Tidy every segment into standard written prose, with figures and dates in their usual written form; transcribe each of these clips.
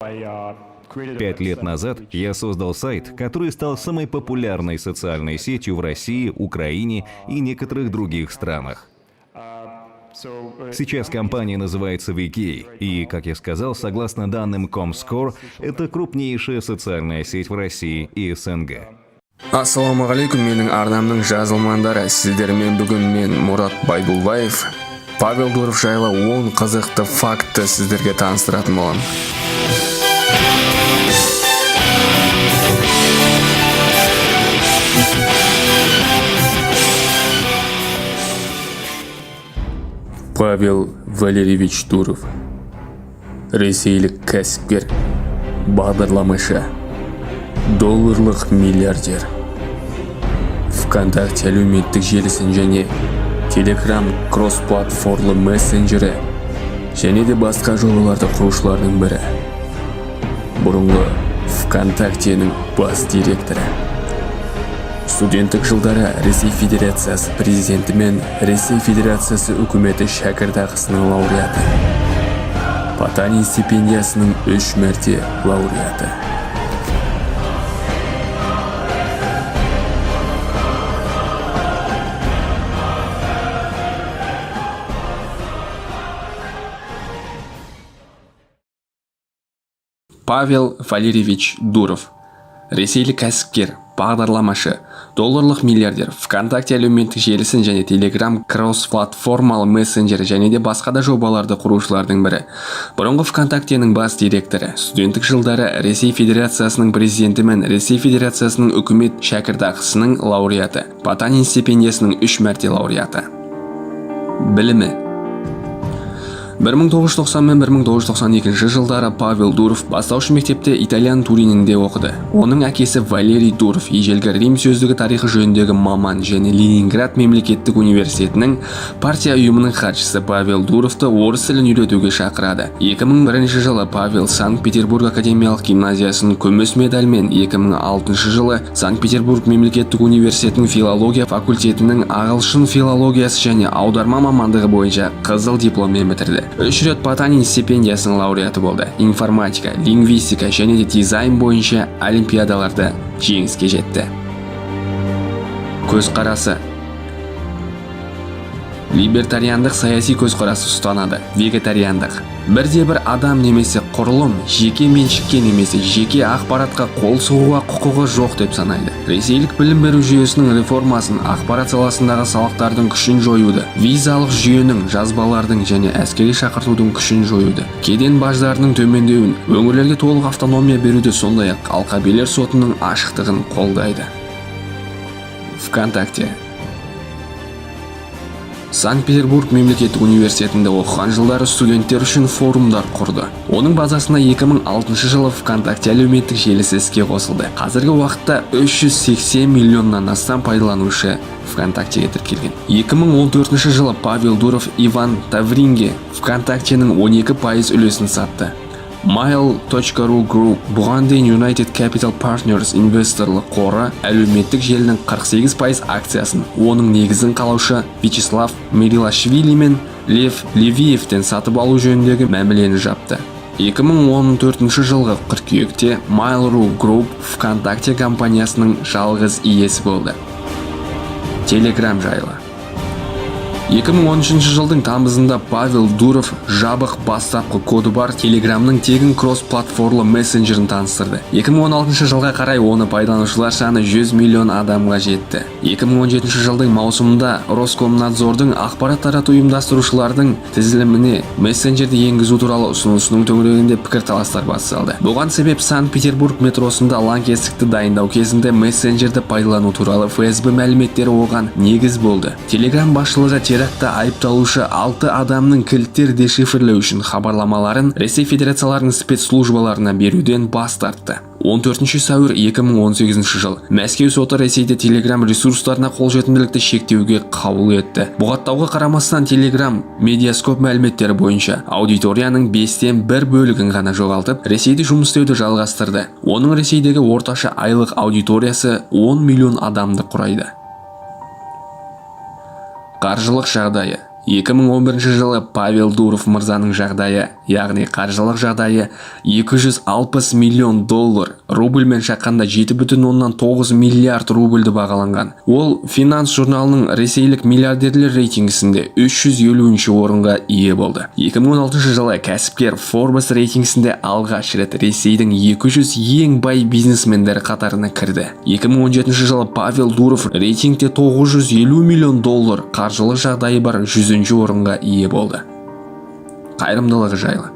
5 лет назад я создал сайт, который стал самой популярной социальной сетью в России, Украине и некоторых других странах. Сейчас компания называется VK, и, как я сказал, согласно данным Comscore, это крупнейшая социальная сеть в России и СНГ. Ассалаумағалейкум, менің арнамның жазылмандары. Сіздермен бүгін мен Мұрат Байдулбаев Павел Дуров жайлы 10 қызықты факты сіздерге таныстыратын боламын. Павел Валерьевич Дуров, ресейлік кәсіпкер, бағдарламашы, долларлық миллиардер. ВКонтакте әлеуметтік желісін және Telegram кросс-платформалы мессенджері және де басқа жобаларды құрушылардың бірі. Бұрынғы ВКонтактенің бас директоры. Студенттік жылдары Ресей Федерациясы президенті мен Ресей Федерациясы үкіметі шәкіртақысының лауреаты. Потанин стипендиясының 3 мәрте лауреаты. Павел Валерьевич Дуров, ресейлік кәсіпкер, бағдарламашы, долларлық миллиардер. ВКонтакте әлеуметтік желісін және Telegram кросс-платформалы мессенджері және де басқа да жобаларды құрушылардың бірі. Бұрынғы ВКонтактенің бас директоры. Студенттік жылдары Ресей Федерациясының президенті мен Ресей Федерациясының үкімет шәкіртақысының лауреаты. Потанин стипендиясының 3 мәрте лауреаты. Білімі. 1990 мен 1992 жылдары Павел Дуров бастауыш мектепте итальян Туринінде оқыды. Оның әкесі Валерий Дуров ежелгі Рим сөздігі тарихы жөніндегі маман және Ленинград мемлекеттік университетінің партия ұйымының хатшысы. Павел Дуровты орыс тілін үйретуге шақырады. 2001 жылы Павел Санкт-Петербург академиялық гимназиясының күміс медальмен, 2006 жылы Санкт-Петербург мемлекеттік университетінің филология факультетінің ағылшын филологиясы және аударма мамандығы бойынша қызыл дипломмен бітірді. 3 рет Потанин стипендиясының лауреаты болды. Информатика, лингвистика және де дизайн бойынша олимпиадаларда жеңіске жетті. Көзқарасы. Либертариандық саяси көзқарасы ұстанады. Вегетариандық. Бірде-бір адам немесе құрылым жеке меншікке немесе жеке ақпаратқа қол сұғуға құқығы жоқ деп санайды. Ресейлік білім беру жүйесінің реформасын, ақпарат саласындағы салықтардың күшін жоюды, визалық жүйенің, жазбалардың және әскери шақыртудың күшін жоюды, кеден баждарының төмендеуін, өңірлерге толық автономия беруді, сондай-ақ алқабилер сотының ашықтығын қолдайды. ВКонтакте. Санкт-Петербург мемлекеттік университетінде оқыған жылдары студенттер үшін форумдар құрды. Оның базасына 2006 жылы ВКонтакте әлеуметтік желісі іске қосылды. Қазіргі уақытта 380 миллионнан астам пайдаланушы ВКонтактеге тіркелген. 2014 жылы Павел Дуров Иван Тавринге ВКонтактенің 12% үлесін сатты. Mail.ru Group бұған дейін United Capital Partners инвесторлық қоры әлеуметтік желінің 48% акциясын, оның негізін қалаушы Вячеслав Мерилашвили мен Лев Левиевтен сатып алу жөніндегі мәмілені жапты. 2014 жылғы қыркүйекте Mail.ru Group ВКонтакте компаниясының жалғыз иесі болды. Telegram жайлы. 2013 жылдың тамызында Павел Дуров жабық бастапқы коды бар Телеграмның тегін кросс-платформалы мессенджерін таныстырды. 2016 жылға қарай оны пайдаланушылар саны 100 миллион адамға жетті. 2017 жылдың маусымында Роскомнадзордың ақпарат тарату ұйымдастырушылардың тізіліміне мессенджерді енгізу туралы ұсынысының төңірегінде пікірталастар басталды. Бұған себеп Санкт-Петербург метросында лаңкестікті дайындау кезінде мессенджерді пайдалану туралы ФСБ мәліметтері оған негіз болды. Телеграм басшылығы терактта айыпталушы 6 адамның кілттер дешифрлеу үшін хабарламаларын Ресей Федерацияларының спецслужбаларына беруден бас тартты. 14 сәуір 2018 жыл Мәскеу соты Ресейде Telegram ресурстарына қолжетімділікті шектеуге қаулы етті. Бұғаттауға қарамастан Telegram медиаскоп мәліметтері бойынша аудиторияның 5-тен 1 бөлігін ғана жоғалтып, Ресейде жұмыс істеуді жалғастырды. Оның Ресейдегі орташа айлық аудиториясы 10 миллион адамды құрайды. Қаржылық жағдайы. 2011 жылы Павел Дуров мырзаның жағдайы, яғни қаржылық жағдайы 260 миллион доллар, рубльмен шаққанда 7,9 миллиард рубльді бағаланған. Ол Финанс журналының ресейлік миллиардерлер рейтингісінде 350-ші орынға ие болды. 2016 жылы кәсіпкер Forbes рейтингісінде алғаш рет Ресейдің 200 ең бай бизнесмендері қатарына кірді. 2017 жылы Павел Дуров рейтингте 950 миллион доллар, қаржылық жағдайы бар 100-ші орынға ие болды. Қайырымдылығы жайлы.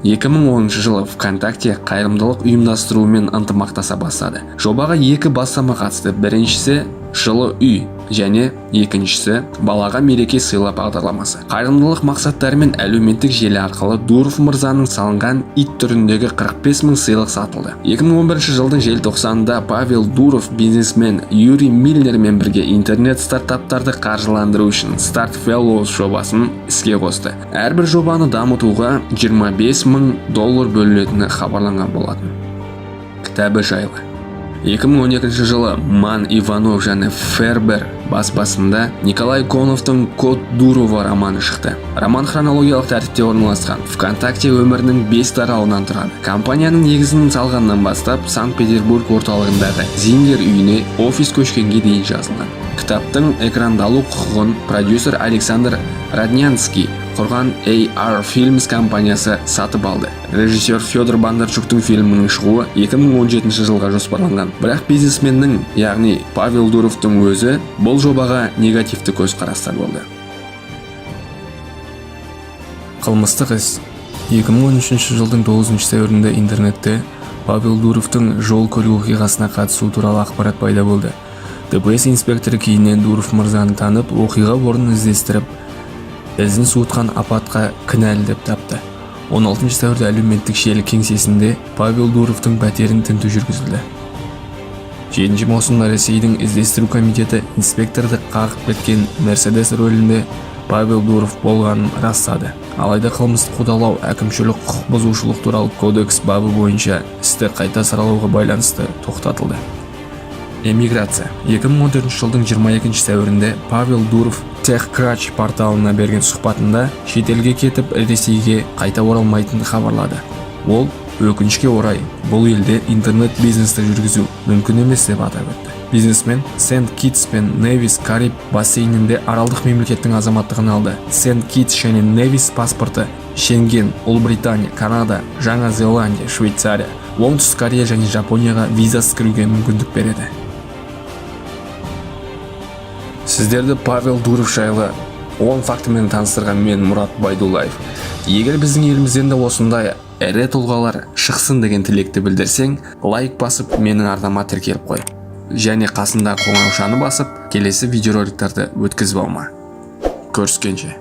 2010 жылы ВКонтакте қайырымдылық ұйымдастыруымен ынтымақтаса бастады. Жобаға 2 бастама қатысты. Біріншісі жылы үй және екіншісі балаға мереке сыйла бағдарламасы. Қайырымдылық мақсаттарымен әлеуметтік желі арқылы Дуров мырзаның салынған ит түріндегі 45 мың сыйлық сатылды. 2011 жылдың желтоқсанында Павел Дуров бизнесмен Юрий Миллермен бірге интернет стартаптарды қаржыландыру үшін Start Fellows жобасын іске қосты. Әрбір жобаны дамытуға 25 мың доллар бөлінетіні хабарланған болатын. Кітабы жайлы. 2012 жылы Ман Иванов және Фербер баспасында Николай Коновтың Код Дурова романы шықты. Роман хронологиялық тәртіпте орналасқан. ВКонтакте өмірінің 5 тарауынан тұрады. Компанияның негізін салғаннан бастап Санкт-Петербург орталығындағы Зингер үйіне офис көшкенге дейін жазылған. Кітаптың экрандалу құқығын продюсер Александр Роднянский құрған AR Films компаниясы сатып алды. Режиссер Федор Бондарчуктың фильмінің шығуы 2017 жылға жоспарланған. Бірақ бизнесменнің, яғни Павел Дуровтың өзі бұл жобаға негативті көзқарастар болды. Қылмыстық іс. 2013 жылдың 9 сәуірінде интернетте Павел Дуровтың жол көлік оқиғасына қатысу туралы ақпарат пайда болды. ДПС инспекторы кейіннен Дуров мырзаны танып, оқиға орнын іздестіріп, ізін суытқан апатқа кінәлі деп тапты. 16 сәуірде әлеуметтік желі кеңсесінде Павел Дуровтың пәтерін тінту жүргізілді. 7 маусымда Ресейдің іздестіру комитеті инспекторды қағып кеткен Мерседес рөлінде Павел Дуров болғанын растады. Алайда қылмыстық қудалау әкімшілік құқық бұзушылық туралы кодекс бабы бойынша істі қайта саралауға байланысты тоқтатылды. Эмиграция. 2014 жылдың 22 сәуірінде Павел Дуров TechCrunch порталына берген сұхбатында шетелге кетіп Ресейге қайта оралмайтынын хабарлады. Ол өкінішке орай бұл елде интернет бизнесті жүргізу мүмкін емес деп атап өтті. Бизнесмен Сент-Китс пен Невис Кариб бассейнінде аралдық мемлекеттің азаматтығын алды. Сент-Китс және Невис паспорты Шенген, Ұлыбритания, Канада, Жаңа Зеландия, Швейцария, Оңтүстік Корея және Жапонияға визасыз кіруге мүмкіндік береді. Сіздерді Павел Дуров жайлы 10 фактімен таныстырған мен Мұрат Байдуллаев. Егер біздің елімізден де осындай ірі тұлғалар шықсын деген тілекті білдірсең, лайк басып менің арнама тіркеліп қой. Және қасында қоңыраушаны басып, келесі видеороликтарды өткізіп алма. Көріскенше.